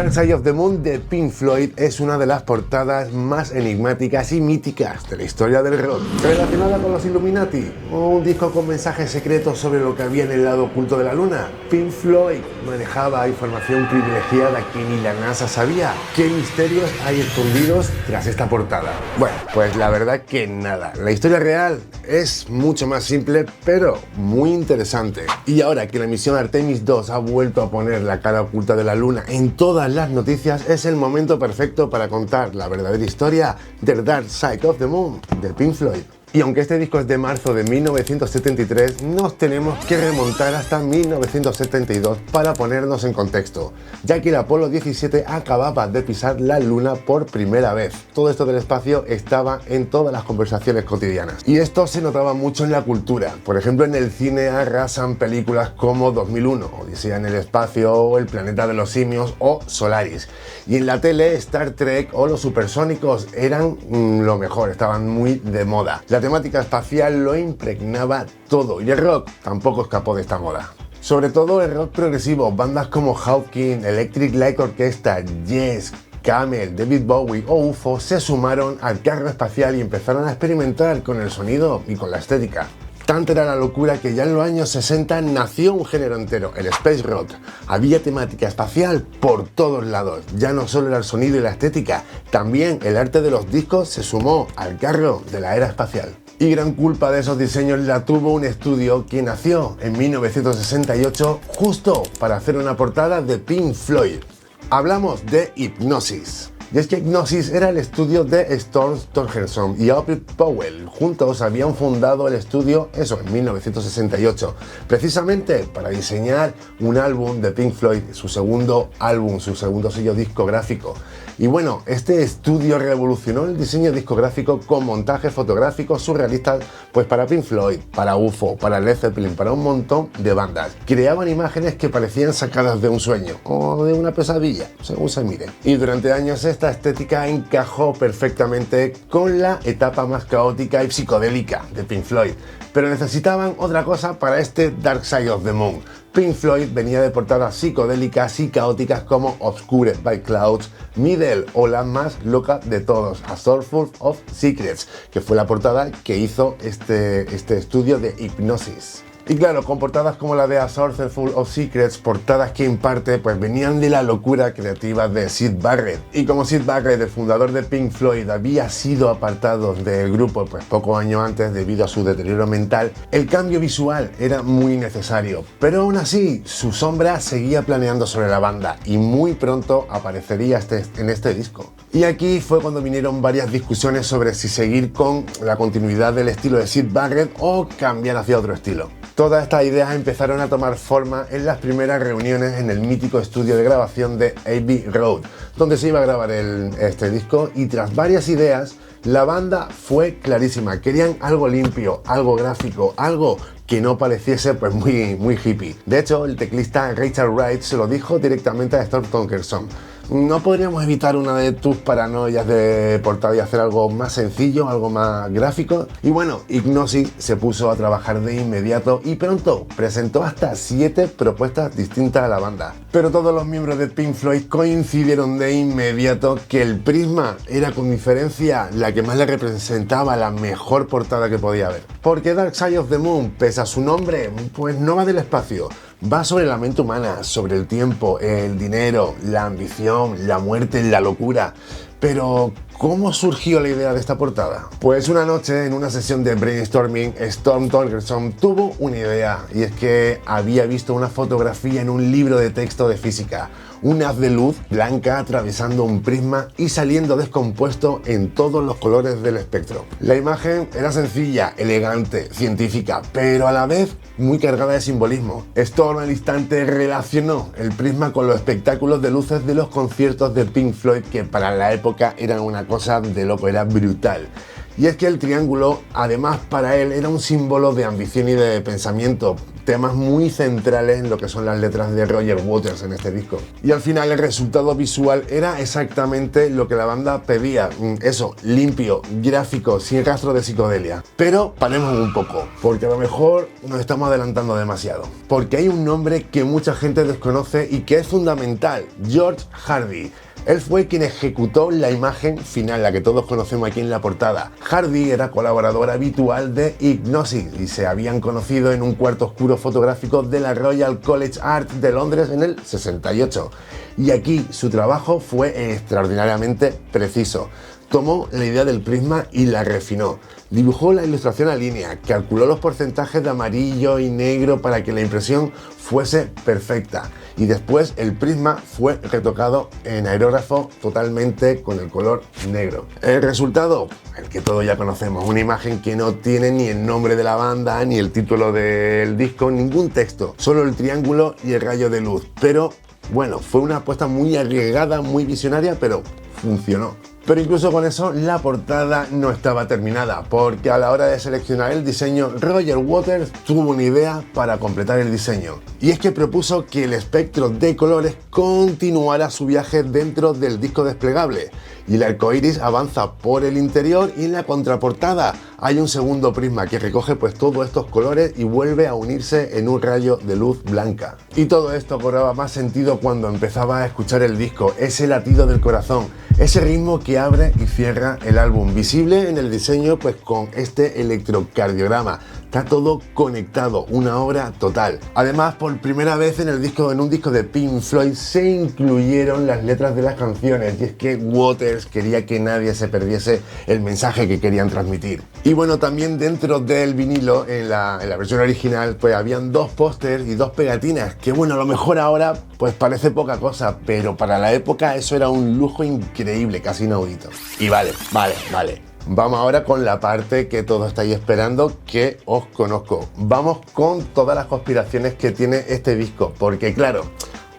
Dark Side of the Moon de Pink Floyd es una de las portadas más enigmáticas y míticas de la historia del rock. ¿Relacionada con los Illuminati? ¿O un disco con mensajes secretos sobre lo que había en el lado oculto de la luna? Pink Floyd manejaba información privilegiada que ni la NASA sabía. ¿Qué misterios hay escondidos tras esta portada? Bueno, pues la verdad que nada. La historia real es mucho más simple, pero muy interesante. Y ahora que la misión Artemis 2 ha vuelto a poner la cara oculta de la luna en todas las noticias, es el momento perfecto para contar la verdadera historia del Dark Side of the Moon de Pink Floyd. Y aunque este disco es de marzo de 1973, nos tenemos que remontar hasta 1972 para ponernos en contexto, ya que el Apolo 17 acababa de pisar la Luna por primera vez. Todo esto del espacio estaba en todas las conversaciones cotidianas. Y esto se notaba mucho en la cultura. Por ejemplo, en el cine arrasan películas como 2001, Odisea en el espacio, o El planeta de los simios, o Solaris. Y en la tele, Star Trek o los supersónicos eran lo mejor, estaban muy de moda. La temática espacial lo impregnaba todo y el rock tampoco escapó de esta moda. Sobre todo el rock progresivo, bandas como Hawking, Electric Light Orchestra, Yes, Camel, David Bowie o UFO se sumaron al carro espacial y empezaron a experimentar con el sonido y con la estética. Tanta era la locura que ya en los años 60 nació un género entero, el space rock. Había temática espacial por todos lados. Ya no solo era el sonido y la estética, también el arte de los discos se sumó al carro de la era espacial. Y gran culpa de esos diseños la tuvo un estudio que nació en 1968 justo para hacer una portada de Pink Floyd. Hablamos de Hipgnosis. Y es que Hipgnosis era el estudio de Storm Thorgerson y Albert Powell. Juntos habían fundado el estudio, en 1968, precisamente para diseñar un álbum de Pink Floyd, su segundo álbum, su segundo sello discográfico. Y bueno, este estudio revolucionó el diseño discográfico con montajes fotográficos surrealistas, pues para Pink Floyd, para UFO, para Led Zeppelin, para un montón de bandas. Creaban imágenes que parecían sacadas de un sueño o de una pesadilla, según se mire. Y durante años esta estética encajó perfectamente con la etapa más caótica y psicodélica de Pink Floyd. Pero necesitaban otra cosa para este Dark Side of the Moon. Pink Floyd venía de portadas psicodélicas y caóticas como Obscured by Clouds, Middle o la más loca de todos, A Swordful of Secrets, que fue la portada que hizo este estudio de Hipgnosis. Y claro, con portadas como la de A Swordful of Secrets, portadas que en parte pues venían de la locura creativa de Syd Barrett. Y como Syd Barrett, el fundador de Pink Floyd, había sido apartado del grupo pues pocos años antes debido a su deterioro mental, el cambio visual era muy necesario. Pero aún así, su sombra seguía planeando sobre la banda y muy pronto aparecería en este disco. Y aquí fue cuando vinieron varias discusiones sobre si seguir con la continuidad del estilo de Syd Barrett o cambiar hacia otro estilo. Todas estas ideas empezaron a tomar forma en las primeras reuniones en el mítico estudio de grabación de Abbey Road, donde se iba a grabar este disco, y tras varias ideas, la banda fue clarísima. Querían algo limpio, algo gráfico, algo que no pareciese pues muy hippie. De hecho, el teclista Richard Wright se lo dijo directamente a Storm Thorgerson: ¿no podríamos evitar una de tus paranoias de portada y hacer algo más sencillo, algo más gráfico? Y bueno, Hipgnosis se puso a trabajar de inmediato y pronto presentó hasta 7 propuestas distintas a la banda. Pero todos los miembros de Pink Floyd coincidieron de inmediato que el Prisma era con diferencia la que más le representaba, la mejor portada que podía haber. Porque Dark Side of the Moon, pese a su nombre, pues no va del espacio. Va sobre la mente humana, sobre el tiempo, el dinero, la ambición, la muerte, la locura. Pero, ¿cómo surgió la idea de esta portada? Pues una noche, en una sesión de brainstorming, Storm Thorgerson tuvo una idea, y es que había visto una fotografía en un libro de texto de física. Un haz de luz blanca atravesando un prisma y saliendo descompuesto en todos los colores del espectro. La imagen era sencilla, elegante, científica, pero a la vez muy cargada de simbolismo. Storm al instante relacionó el prisma con los espectáculos de luces de los conciertos de Pink Floyd, que para la época eran una cosa de loco, era brutal. Y es que el triángulo, además para él, era un símbolo de ambición y de pensamiento, temas muy centrales en lo que son las letras de Roger Waters en este disco. Y al final el resultado visual era exactamente lo que la banda pedía, eso, limpio, gráfico, sin rastro de psicodelia. Pero paremos un poco, porque a lo mejor nos estamos adelantando demasiado. Porque hay un nombre que mucha gente desconoce y que es fundamental, George Hardy. Él fue quien ejecutó la imagen final, la que todos conocemos aquí en la portada. Hardy era colaborador habitual de Hipgnosis y se habían conocido en un cuarto oscuro fotográfico de la Royal College Art de Londres en el 68. Y aquí su trabajo fue extraordinariamente preciso. Tomó la idea del prisma y la refinó. Dibujó la ilustración a línea, calculó los porcentajes de amarillo y negro para que la impresión fuese perfecta. Y después el prisma fue retocado en aerógrafo totalmente con el color negro. El resultado, el que todos ya conocemos, una imagen que no tiene ni el nombre de la banda, ni el título del disco, ningún texto, solo el triángulo y el rayo de luz. Pero bueno, fue una apuesta muy arriesgada, muy visionaria, pero funcionó. Pero incluso con eso la portada no estaba terminada, porque a la hora de seleccionar el diseño, Roger Waters tuvo una idea para completar el diseño. Y es que propuso que el espectro de colores continuara su viaje dentro del disco desplegable. Y el arco iris avanza por el interior y en la contraportada hay un segundo prisma que recoge pues todos estos colores y vuelve a unirse en un rayo de luz blanca. Y todo esto cobraba más sentido cuando empezaba a escuchar el disco, ese latido del corazón, ese ritmo que abre y cierra el álbum, visible en el diseño pues con este electrocardiograma. Está todo conectado, una obra total. Además, por primera vez en un disco de Pink Floyd se incluyeron las letras de las canciones, y es que Waters quería que nadie se perdiese el mensaje que querían transmitir. Y bueno, también dentro del vinilo, en la versión original, pues habían 2 pósters y 2 pegatinas, que bueno, a lo mejor ahora pues parece poca cosa, pero para la época eso era un lujo increíble, casi inaudito. Y vale. Vamos ahora con la parte que todos estáis esperando, que os conozco. Vamos con todas las conspiraciones que tiene este disco, porque claro,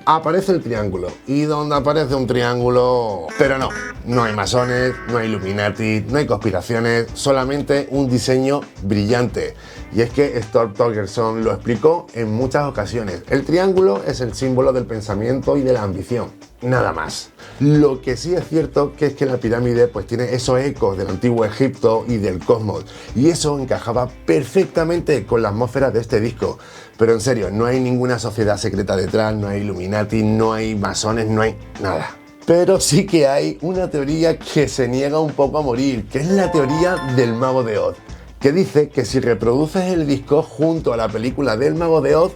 aparece el triángulo, y donde aparece un triángulo... Pero no hay masones, no hay Illuminati, no hay conspiraciones, solamente un diseño brillante. Y es que Storm Thorgerson lo explicó en muchas ocasiones. El triángulo es el símbolo del pensamiento y de la ambición, nada más. Lo que sí es cierto que es que la pirámide pues tiene esos ecos del antiguo Egipto y del cosmos, y eso encajaba perfectamente con la atmósfera de este disco. Pero en serio, no hay ninguna sociedad secreta detrás, no hay Illuminati, no hay masones, no hay nada. Pero sí que hay una teoría que se niega un poco a morir, que es la teoría del Mago de Oz, que dice que si reproduces el disco junto a la película del Mago de Oz,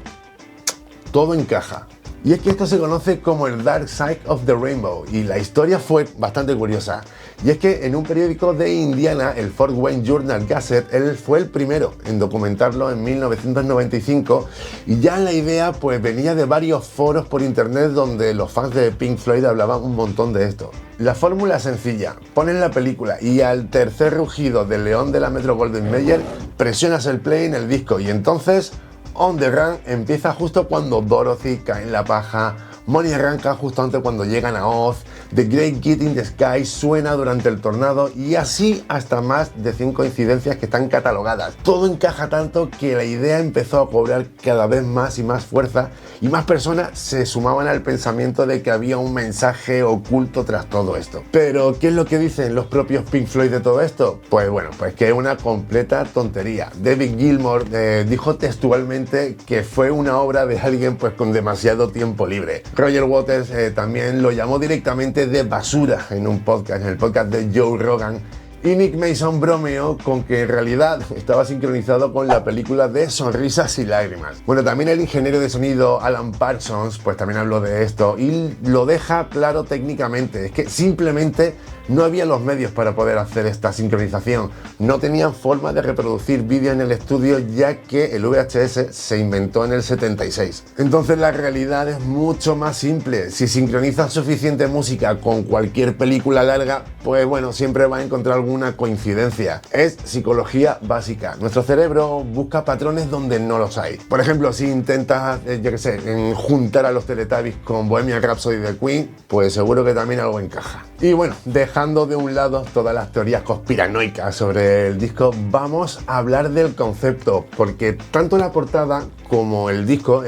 todo encaja. Y es que esto se conoce como el Dark Side of the Rainbow, y la historia fue bastante curiosa. Y es que en un periódico de Indiana, el Fort Wayne Journal Gazette, él fue el primero en documentarlo en 1995, y ya la idea pues venía de varios foros por internet donde los fans de Pink Floyd hablaban un montón de esto. La fórmula es sencilla, pones la película y al tercer rugido del león de la Metro-Goldwyn-Mayer presionas el play en el disco, y entonces On the Run empieza justo cuando Dorothy cae en la paja, Money arranca justo antes cuando llegan a Oz, The Great Gate in the Sky suena durante el tornado, y así hasta más de 5 incidencias que están catalogadas. Todo encaja tanto que la idea empezó a cobrar cada vez más y más fuerza, y más personas se sumaban al pensamiento de que había un mensaje oculto tras todo esto. Pero ¿qué es lo que dicen los propios Pink Floyd de todo esto? Pues bueno, pues que es una completa tontería. David Gilmour dijo textualmente que fue una obra de alguien pues con demasiado tiempo libre. Roger Waters también lo llamó directamente de basura en un podcast, en el podcast de Joe Rogan. Y Nick Mason bromeó con que en realidad estaba sincronizado con la película de Sonrisas y Lágrimas. Bueno, también el ingeniero de sonido Alan Parsons pues también habló de esto y lo deja claro técnicamente. Es que simplemente no había los medios para poder hacer esta sincronización. No tenían forma de reproducir vídeo en el estudio, ya que el VHS se inventó en el 76. Entonces la realidad es mucho más simple. Si sincronizas suficiente música con cualquier película larga, pues bueno, siempre va a encontrar algún una coincidencia, es psicología básica. Nuestro cerebro busca patrones donde no los hay. Por ejemplo, si intentas, yo qué sé, juntar a los Teletubbies con Bohemian Rhapsody de Queen, pues seguro que también algo encaja. Y bueno, dejando de un lado todas las teorías conspiranoicas sobre el disco, vamos a hablar del concepto, porque tanto la portada como el disco,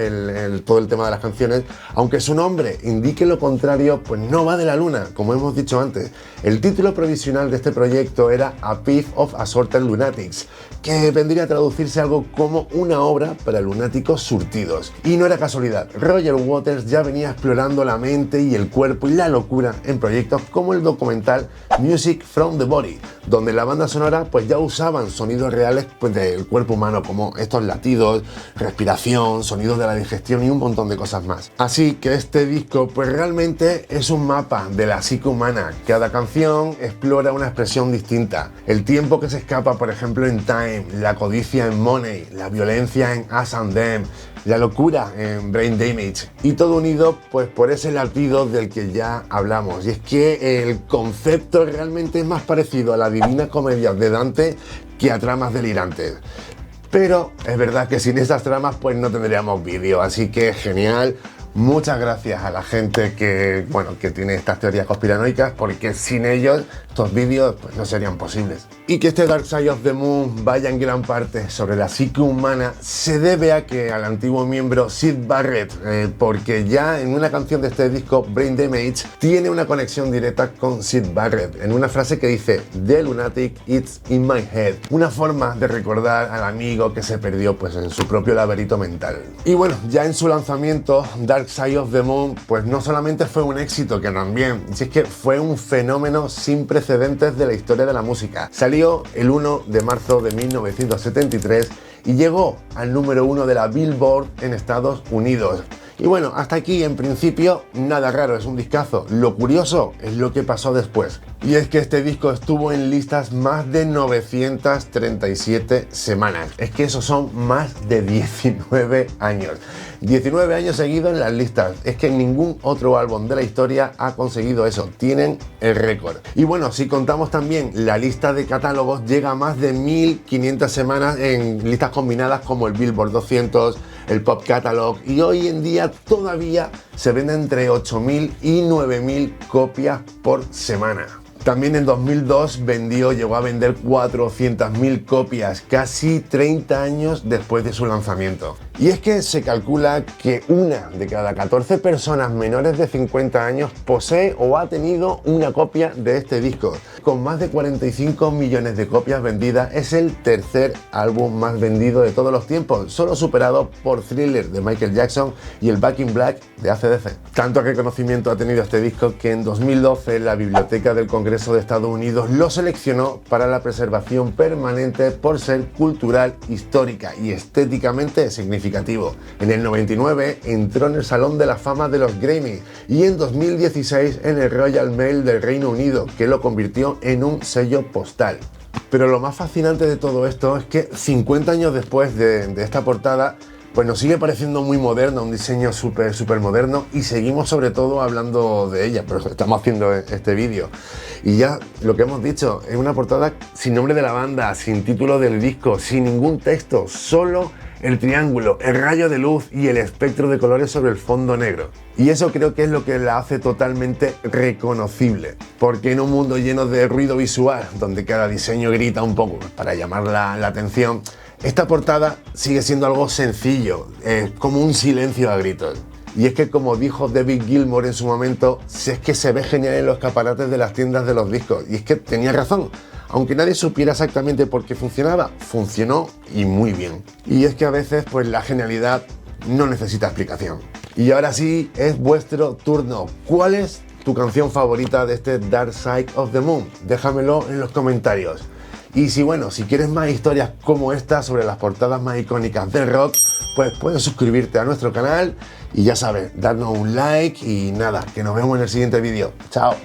todo el tema de las canciones, aunque su nombre indique lo contrario, pues no va de la luna, como hemos dicho antes. El título provisional de este proyecto era A Piece of Assorted Lunatics, que vendría a traducirse algo como una obra para lunáticos surtidos. Y no era casualidad, Roger Waters ya venía explorando la mente y el cuerpo y la locura en proyectos como el documental Music from the Body, donde la banda sonora pues ya usaban sonidos reales pues, del cuerpo humano, como estos latidos, respiración, sonidos de la digestión y un montón de cosas más. Así que este disco pues realmente es un mapa de la psique humana. Cada canción explora una expresión distinta. El tiempo que se escapa, por ejemplo, en Time, la codicia en Money, la violencia en Us and Them, la locura en Brain Damage, y todo unido pues por ese latido del que ya hablamos. Y es que el concepto realmente es más parecido a la Divina Comedia de Dante que a tramas delirantes. Pero es verdad que sin esas tramas pues no tendríamos vídeo, así que genial. Muchas gracias a la gente que tiene estas teorías conspiranoicas, porque sin ellos estos vídeos pues, no serían posibles. Y que este Dark Side of the Moon vaya en gran parte sobre la psique humana se debe a que al antiguo miembro Syd Barrett, porque ya en una canción de este disco, Brain Damage, tiene una conexión directa con Syd Barrett, en una frase que dice "The lunatic it's in my head", una forma de recordar al amigo que se perdió pues, en su propio laberinto mental. Y bueno, ya en su lanzamiento, Dark Side of the Moon pues no solamente fue un éxito, que también, si es que fue un fenómeno sin precedentes de la historia de la música. Salió el 1 de marzo de 1973 y llegó al número 1 de la Billboard en Estados Unidos. Y bueno, hasta aquí en principio nada raro, es un discazo. Lo curioso es lo que pasó después. Y es que este disco estuvo en listas más de 937 semanas. Es que esos son más de 19 años. 19 años seguidos en las listas. Es que ningún otro álbum de la historia ha conseguido eso. Tienen el récord. Y bueno, si contamos también la lista de catálogos, llega a más de 1500 semanas en listas combinadas como el Billboard 200, el Pop Catalog, y hoy en día todavía se venden entre 8000 y 9000 copias por semana. También en 2002 llegó a vender 400.000 copias, casi 30 años después de su lanzamiento. Y es que se calcula que una de cada 14 personas menores de 50 años posee o ha tenido una copia de este disco. Con más de 45 millones de copias vendidas, es el tercer álbum más vendido de todos los tiempos, solo superado por Thriller de Michael Jackson y el Back in Black de AC/DC. Tanto reconocimiento ha tenido este disco que en 2012 la Biblioteca del Congreso de Estados Unidos lo seleccionó para la preservación permanente por ser cultural, histórica y estéticamente significativo. En el 99 entró en el Salón de la Fama de los Grammy y en 2016 en el Royal Mail del Reino Unido, que lo convirtió en un sello postal. Pero lo más fascinante de todo esto es que 50 años después de esta portada, pues nos sigue pareciendo muy moderna, un diseño súper moderno, y seguimos sobre todo hablando de ella, pero estamos haciendo este vídeo. Y ya lo que hemos dicho, es una portada sin nombre de la banda, sin título del disco, sin ningún texto, solo el triángulo, el rayo de luz y el espectro de colores sobre el fondo negro. Y eso creo que es lo que la hace totalmente reconocible, porque en un mundo lleno de ruido visual, donde cada diseño grita un poco para llamar la atención, esta portada sigue siendo algo sencillo, como un silencio a gritos. Y es que, como dijo David Gilmour en su momento, es que se ve genial en los escaparates de las tiendas de los discos. Y es que tenía razón. Aunque nadie supiera exactamente por qué funcionaba, funcionó y muy bien. Y es que a veces pues la genialidad no necesita explicación. Y ahora sí, es vuestro turno. ¿Cuál es tu canción favorita de este Dark Side of the Moon? Déjamelo en los comentarios. Y si quieres más historias como esta sobre las portadas más icónicas del rock, pues puedes suscribirte a nuestro canal y ya sabes, darnos un like y nada, que nos vemos en el siguiente vídeo. ¡Chao!